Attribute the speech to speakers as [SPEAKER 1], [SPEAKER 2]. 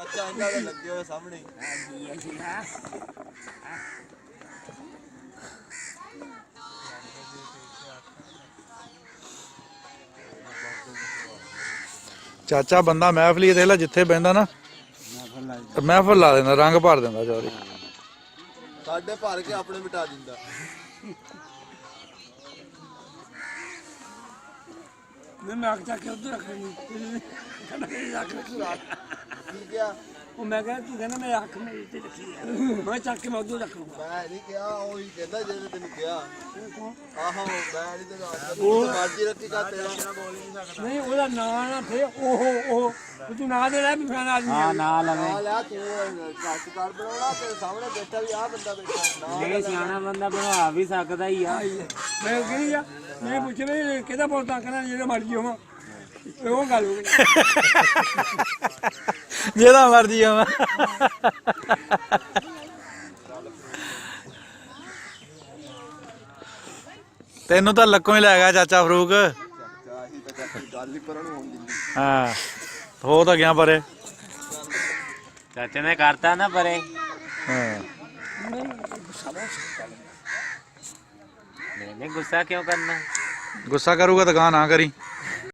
[SPEAKER 1] ਚਾਚਾ ਇਹਨਾਂ ਦੇ ਲੱਗੇ ਹੋਏ ਸਾਹਮਣੇ
[SPEAKER 2] ਚਾਚਾ ਬੰਦਾ ਮਹਿਫਲੀ ਦੇਖ ਲੈ ਜਿੱਥੇ ਬਹਿੰਦਾ ਨਾ ਮਹਿਫਲ ਲਾ ਦਿੰਦਾ, ਰੰਗ ਭਰ ਦਿੰਦਾ ਚੌਧਰੀ।
[SPEAKER 1] ਸਾਡੇ ਭਰ ਕੇ ਆਪਣੇ ਮਿਟਾ ਦਿੰਦਾ।
[SPEAKER 3] मैं आग चक के उधर रख रही
[SPEAKER 1] ਠੀਕ ਆ
[SPEAKER 3] मैं कह तू कहना मैं अख मेरी ते रखी है मैं चक के मैं उधर रख लूंगा
[SPEAKER 1] ਮੈਂ ਨਹੀਂ ਕਿਹਾ ਉਹੀ ਕਹਿੰਦਾ ਜਿਹੜੇ ਤੈਨੂੰ ਕਿਹਾ ਆਹੋ ਮੈਂ ਨਹੀਂ ਤੈਨੂੰ ਮਰਜ਼ੀ ਰੱਖੀ ਕਾ ਤੇਰਾ
[SPEAKER 3] नहीं ओदा ना ना थे ओहो तू ना दे रहा भी फलाना आदमी हां ना लवे
[SPEAKER 1] ਆ ਲੈ ਤੂੰ ਕੱਟ ਕਰ ਬਣਾਉਣਾ ਤੇਰੇ ਸਾਹਮਣੇ ਬੈਠਾ ਵੀ ਆ ਬੰਦਾ ਬੈਠਾ
[SPEAKER 3] ये सियाना बंदा बना भी सकदा ही आ मैं कही जा मैं पूछ रही केदा बोलता कहना जेड़ा मर्जी होवा ਉਹ ਗੱਲ ਹੋ ਗਈ
[SPEAKER 2] ਜਿਹਦਾ ਮਰਜੀ ਆਵਾਂ। ਤੈਨੂੰ ਤਾਂ ਲੱਕੋਂ ਹੀ ਲੈ ਗਿਆ ਚਾਚਾ ਫਰੂਕ।
[SPEAKER 1] ਚਾਹੀ ਤਾਂ ਚਾਚੀ ਗੱਲ ਹੀ ਪਰਨ ਹੁੰਦੀ
[SPEAKER 2] ਹਾਂ ਹੋ ਤਾਂ ਗਿਆ ਪਰੇ।
[SPEAKER 4] चाचे ने करता ना परे
[SPEAKER 2] ਹਾਂ
[SPEAKER 4] मैंने गुस्सा क्यों करना।
[SPEAKER 2] ਗੁੱਸਾ ਕਰੂਗਾ ਤਾਂ ਗਾਂ ਨਾ ਕਰੀ।